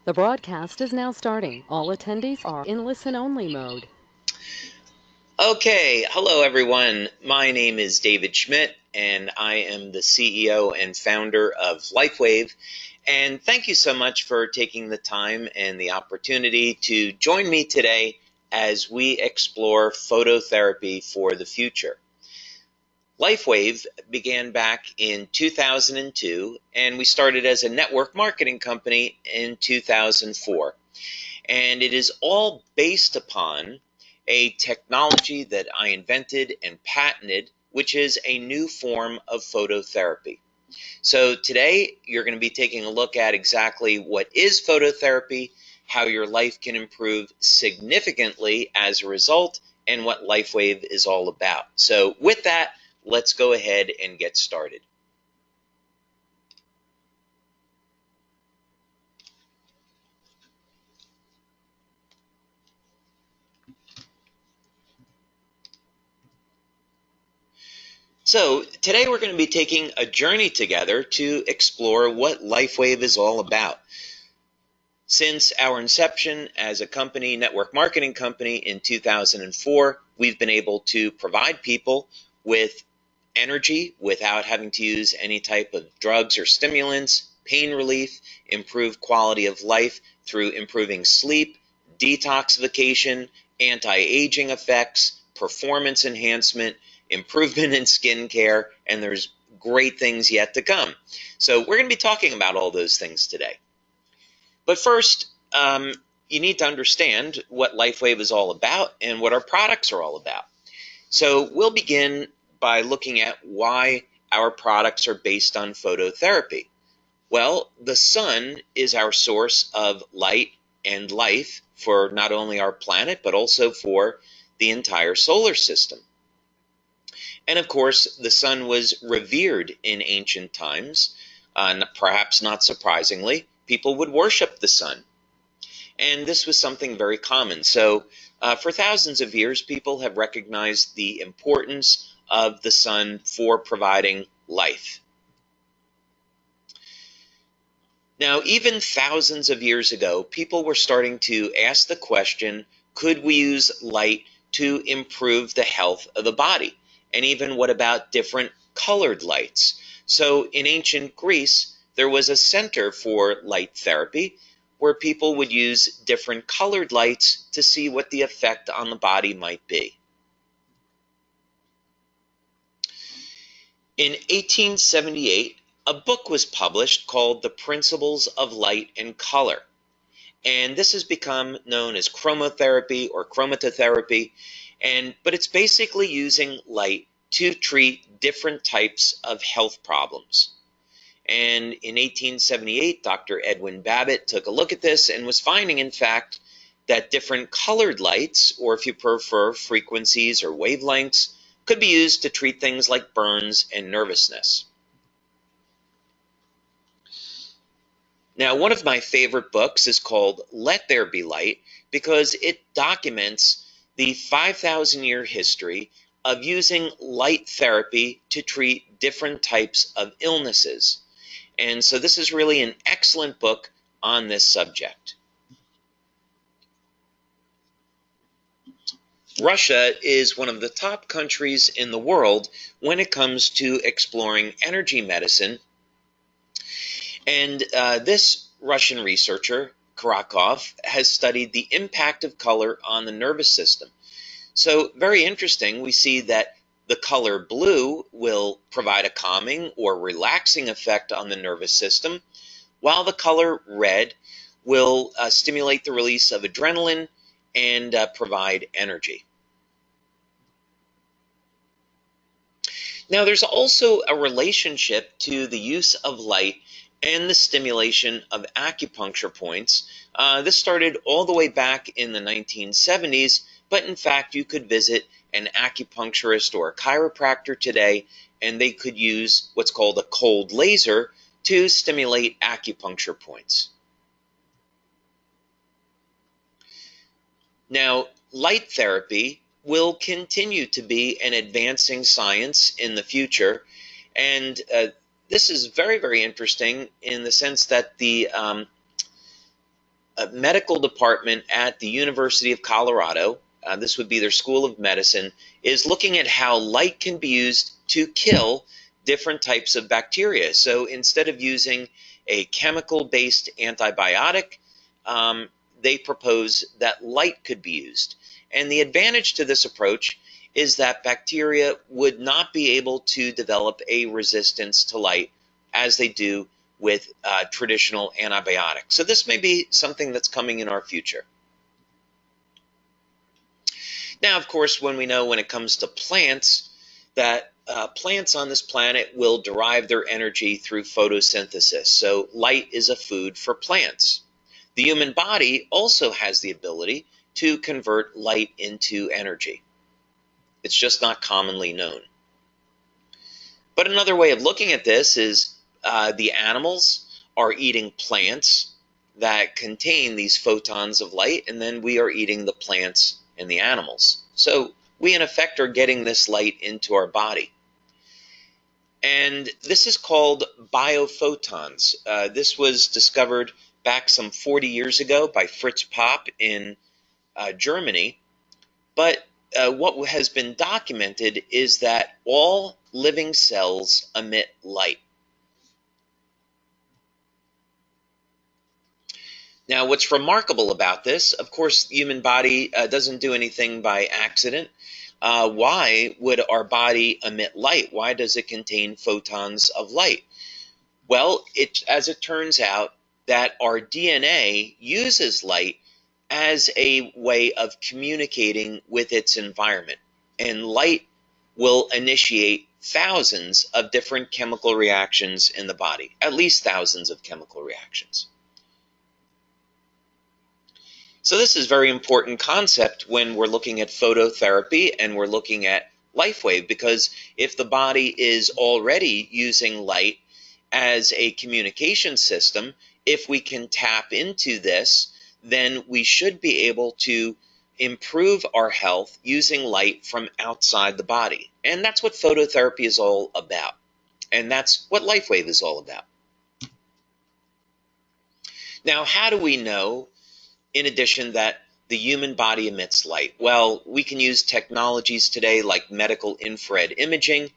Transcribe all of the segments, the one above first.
The broadcast is now starting. All attendees are in listen-only mode. Okay, hello everyone. My name is David Schmidt, and I am the CEO and founder of LifeWave. And thank you so much for taking the time and the opportunity to join me today as we explore phototherapy for the future. LifeWave began back in 2002, and we started as a network marketing company in 2004. And it is all based upon a technology that I invented and patented, which is a new form of phototherapy. So today you're going to be taking a look at exactly what is phototherapy, how your life can improve significantly as a result, and what LifeWave is all about. So with that, let's go ahead and get started. So today we're going to be taking a journey together to explore what LifeWave is all about. Since our inception as a company, network marketing company in 2004, we've been able to provide people with energy without having to use any type of drugs or stimulants, pain relief, improved quality of life through improving sleep, detoxification, anti-aging effects, performance enhancement, improvement in skin care, and there's great things yet to come. So we're going to be talking about all those things today. But first, you need to understand what LifeWave is all about and what our products are all about. So we'll begin by looking at why our products are based on phototherapy. Well, the sun is our source of light and life for not only our planet, but also for the entire solar system. And of course, the sun was revered in ancient times. Perhaps not surprisingly, people would worship the sun. And this was something very common. So for thousands of years, people have recognized the importance of the sun for providing life. Now, even thousands of years ago, people were starting to ask the question, could we use light to improve the health of the body? And even what about different colored lights? So in ancient Greece, there was a center for light therapy where people would use different colored lights to see what the effect on the body might be. In 1878, a book was published called The Principles of Light and Color. And this has become known as chromotherapy or chromatotherapy, but it's basically using light to treat different types of health problems. And in 1878, Dr. Edwin Babbitt took a look at this and was finding, in fact, that different colored lights, or if you prefer frequencies or wavelengths, could be used to treat things like burns and nervousness. Now, one of my favorite books is called Let There Be Light because it documents the 5,000-year history of using light therapy to treat different types of illnesses. And so this is really an excellent book on this subject. Russia is one of the top countries in the world when it comes to exploring energy medicine. And this Russian researcher, Karakov, has studied the impact of color on the nervous system. So very interesting, we see that the color blue will provide a calming or relaxing effect on the nervous system, while the color red will stimulate the release of adrenaline and provide energy. Now, there's also a relationship to the use of light and the stimulation of acupuncture points. This started all the way back in the 1970s, but in fact, you could visit an acupuncturist or a chiropractor today, and they could use what's called a cold laser to stimulate acupuncture points. Now, light therapy will continue to be an advancing science in the future, and this is very, very interesting in the sense that the medical department at the University of Colorado, this would be their School of Medicine, is looking at how light can be used to kill different types of bacteria. So instead of using a chemical-based antibiotic, they propose that light could be used. And the advantage to this approach is that bacteria would not be able to develop a resistance to light as they do with traditional antibiotics. So this may be something that's coming in our future. Now, of course, when it comes to plants, that plants on this planet will derive their energy through photosynthesis. So light is a food for plants. The human body also has the ability to convert light into energy. It's just not commonly known. But another way of looking at this is the animals are eating plants that contain these photons of light, and then we are eating the plants and the animals. So we, in effect, are getting this light into our body. And this is called biophotons. This was discovered back some 40 years ago by Fritz Popp in Germany. But what has been documented is that all living cells emit light. Now, what's remarkable about this, of course, the human body doesn't do anything by accident. Why would our body emit light? Why does it contain photons of light? Well, as it turns out, that our DNA uses light as a way of communicating with its environment. And light will initiate thousands of different chemical reactions in the body, at least thousands of chemical reactions. So this is a very important concept when we're looking at phototherapy and we're looking at LifeWave, because if the body is already using light as a communication system, if we can tap into this, then we should be able to improve our health using light from outside the body. And that's what phototherapy is all about. And that's what LifeWave is all about. Now, how do we know, in addition, that the human body emits light? Well, we can use technologies today like medical infrared imaging,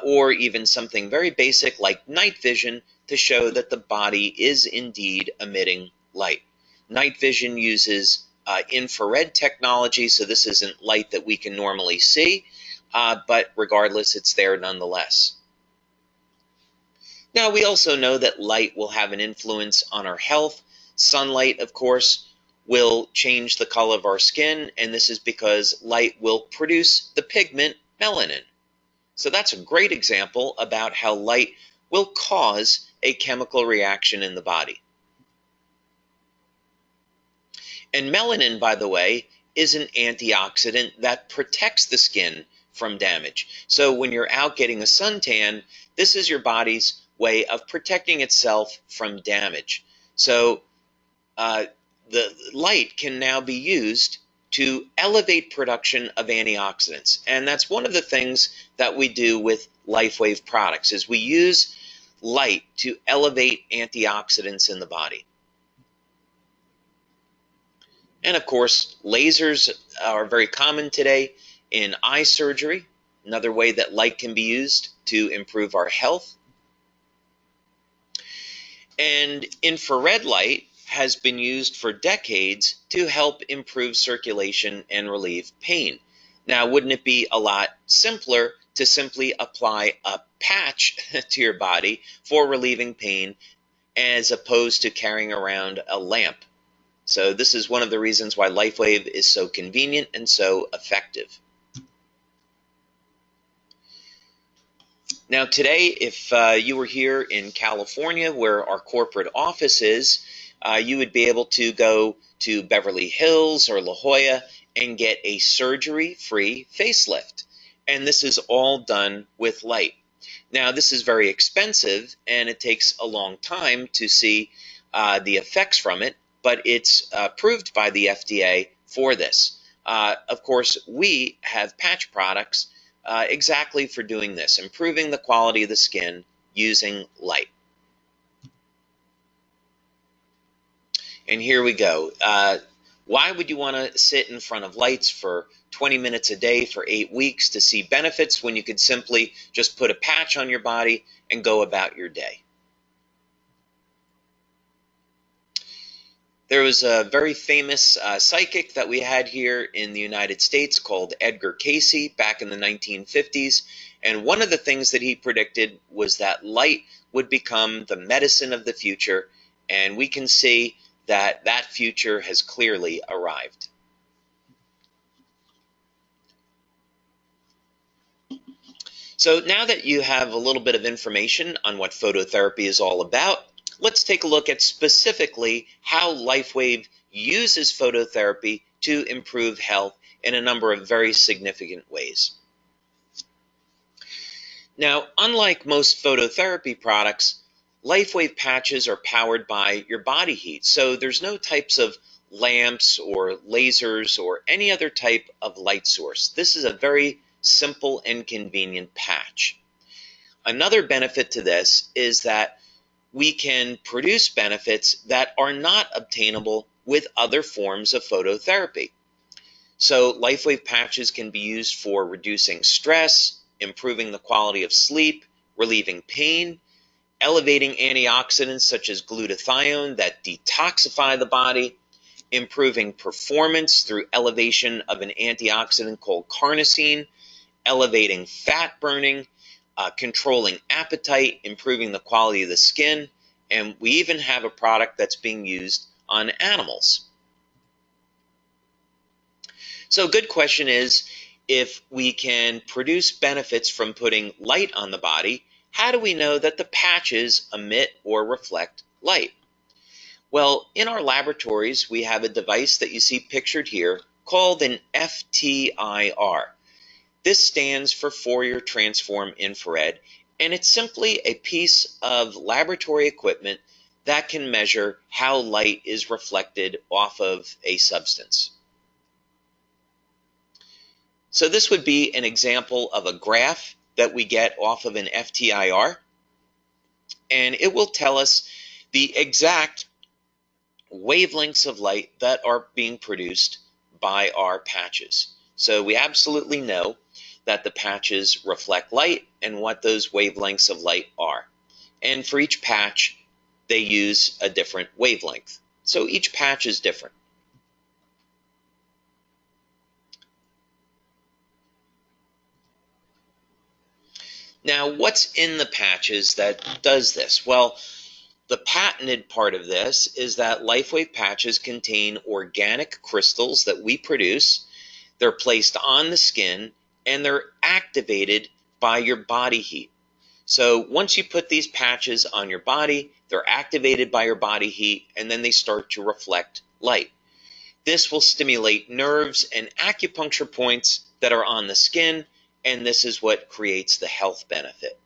or even something very basic like night vision to show that the body is indeed emitting light. Night vision uses infrared technology, so this isn't light that we can normally see, but regardless, it's there nonetheless. Now, we also know that light will have an influence on our health. Sunlight, of course, will change the color of our skin, and this is because light will produce the pigment melanin. So that's a great example about how light will cause a chemical reaction in the body. And melanin, by the way, is an antioxidant that protects the skin from damage. So when you're out getting a suntan, this is your body's way of protecting itself from damage. So the light can now be used to elevate production of antioxidants. And that's one of the things that we do with LifeWave products, is we use light to elevate antioxidants in the body. And of course, lasers are very common today in eye surgery, another way that light can be used to improve our health. And infrared light has been used for decades to help improve circulation and relieve pain. Now, wouldn't it be a lot simpler to simply apply a patch to your body for relieving pain as opposed to carrying around a lamp? So this is one of the reasons why LifeWave is so convenient and so effective. Now today, if you were here in California where our corporate office is, you would be able to go to Beverly Hills or La Jolla and get a surgery-free facelift. And this is all done with light. Now this is very expensive and it takes a long time to see the effects from it, but it's approved by the FDA for this. Of course, we have patch products exactly for doing this, improving the quality of the skin using light. And here we go. Why would you want to sit in front of lights for 20 minutes a day for 8 weeks to see benefits when you could simply just put a patch on your body and go about your day? There was a very famous psychic that we had here in the United States called Edgar Cayce back in the 1950s. And one of the things that he predicted was that light would become the medicine of the future. And we can see that that future has clearly arrived. So now that you have a little bit of information on what phototherapy is all about, let's take a look at specifically how LifeWave uses phototherapy to improve health in a number of very significant ways. Now, unlike most phototherapy products, LifeWave patches are powered by your body heat, so there's no types of lamps or lasers or any other type of light source. This is a very simple and convenient patch. Another benefit to this is that we can produce benefits that are not obtainable with other forms of phototherapy. So LifeWave patches can be used for reducing stress, improving the quality of sleep, relieving pain, elevating antioxidants such as glutathione that detoxify the body, improving performance through elevation of an antioxidant called carnosine, elevating fat burning, controlling appetite, improving the quality of the skin, and we even have a product that's being used on animals. So a good question is, if we can produce benefits from putting light on the body, how do we know that the patches emit or reflect light? Well, in our laboratories, we have a device that you see pictured here called an FTIR. This stands for Fourier Transform Infrared, and it's simply a piece of laboratory equipment that can measure how light is reflected off of a substance. So this would be an example of a graph that we get off of an FTIR, and it will tell us the exact wavelengths of light that are being produced by our patches. So we absolutely know that the patches reflect light and what those wavelengths of light are. And for each patch, they use a different wavelength. So each patch is different. Now, what's in the patches that does this? Well, the patented part of this is that LifeWave patches contain organic crystals that we produce. They're placed on the skin and they're activated by your body heat. So once you put these patches on your body, they're activated by your body heat and then they start to reflect light. This will stimulate nerves and acupuncture points that are on the skin, and this is what creates the health benefit.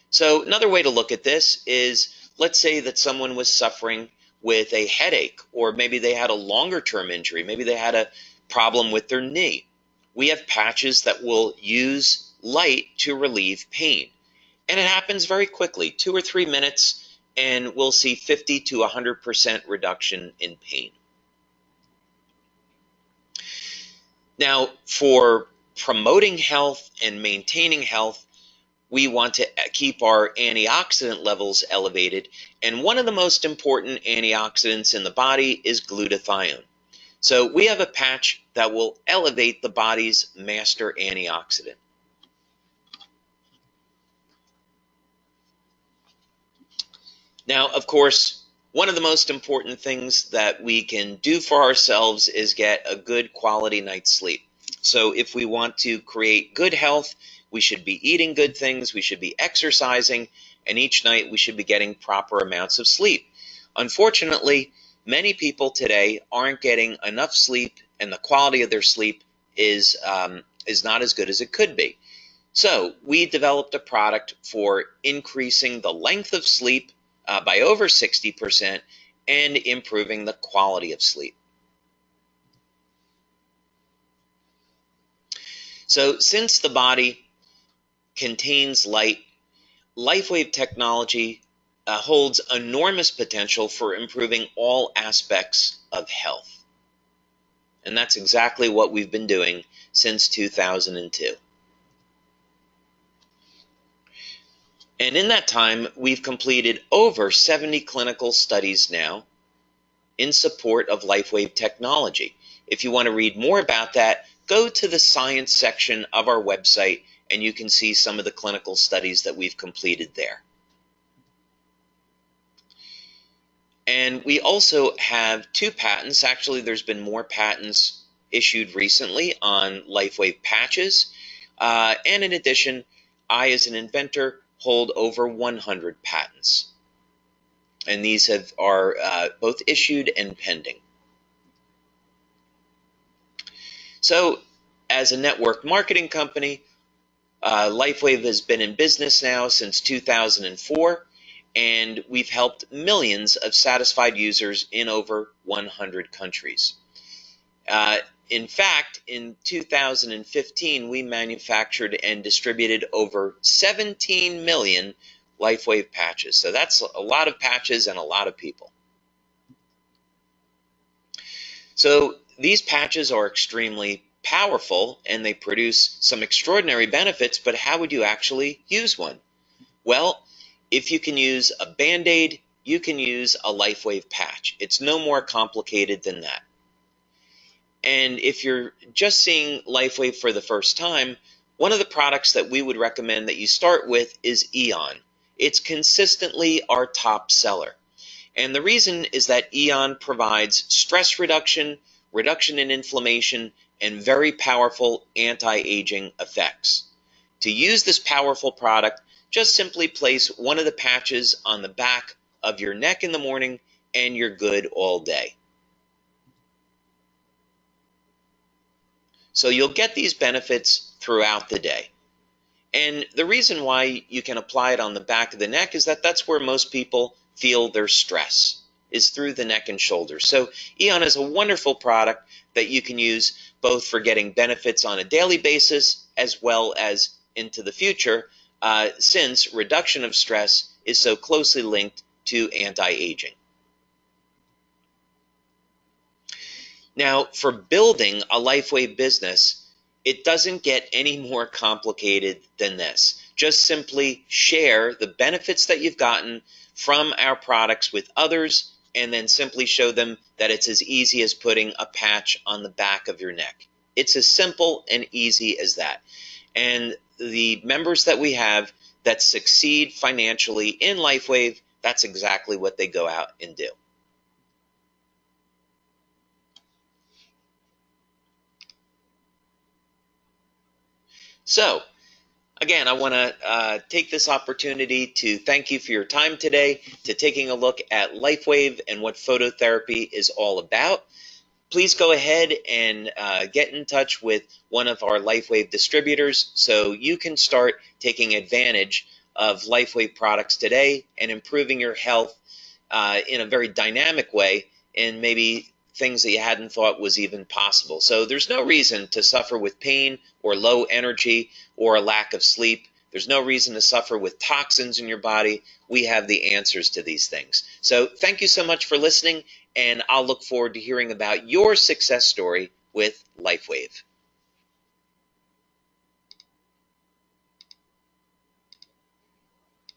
So another way to look at this is, let's say that someone was suffering with a headache, or maybe they had a longer term injury, maybe they had a problem with their knee. We have patches that will use light to relieve pain. And it happens very quickly, 2 or 3 minutes, and we'll see 50 to 100% reduction in pain. Now, for promoting health and maintaining health, we want to keep our antioxidant levels elevated, and one of the most important antioxidants in the body is glutathione. So we have a patch that will elevate the body's master antioxidant. Now, of course, one of the most important things that we can do for ourselves is get a good quality night's sleep. So if we want to create good health, we should be eating good things, we should be exercising, and each night we should be getting proper amounts of sleep. Unfortunately, many people today aren't getting enough sleep, and the quality of their sleep is not as good as it could be. So we developed a product for increasing the length of sleep by over 60% and improving the quality of sleep. So since the body contains light, LifeWave technology holds enormous potential for improving all aspects of health. And that's exactly what we've been doing since 2002. And in that time, we've completed over 70 clinical studies now in support of LifeWave technology. If you want to read more about that, go to the science section of our website and you can see some of the clinical studies that we've completed there. And we also have 2 patents. Actually, there's been more patents issued recently on LifeWave patches. And in addition, I, as an inventor, hold over 100 patents. And these are both issued and pending. So, as a network marketing company, LifeWave has been in business now since 2004, and we've helped millions of satisfied users in over 100 countries. In fact, in 2015, we manufactured and distributed over 17 million LifeWave patches. So that's a lot of patches and a lot of people. So these patches are extremely powerful and they produce some extraordinary benefits, but how would you actually use one? Well, if you can use a Band-Aid, you can use a LifeWave patch. It's no more complicated than that. And if you're just seeing LifeWave for the first time, one of the products that we would recommend that you start with is Eon. It's consistently our top seller. And the reason is that Eon provides stress reduction, reduction in inflammation, and very powerful anti-aging effects. To use this powerful product, just simply place one of the patches on the back of your neck in the morning and you're good all day. So you'll get these benefits throughout the day. And the reason why you can apply it on the back of the neck is that that's where most people feel their stress, is through the neck and shoulders. So Eon is a wonderful product that you can use both for getting benefits on a daily basis as well as into the future, since reduction of stress is so closely linked to anti-aging. Now, for building a LifeWave business, it doesn't get any more complicated than this. Just simply share the benefits that you've gotten from our products with others, and then simply show them that it's as easy as putting a patch on the back of your neck. It's as simple and easy as that. And the members that we have that succeed financially in LifeWave, that's exactly what they go out and do. So, again, I want to take this opportunity to thank you for your time today, to taking a look at LifeWave and what phototherapy is all about. Please go ahead and get in touch with one of our LifeWave distributors so you can start taking advantage of LifeWave products today and improving your health in a very dynamic way, and maybe things that you hadn't thought was even possible. So there's no reason to suffer with pain or low energy or a lack of sleep. There's no reason to suffer with toxins in your body. We have the answers to these things. So thank you so much for listening, and I'll look forward to hearing about your success story with LifeWave.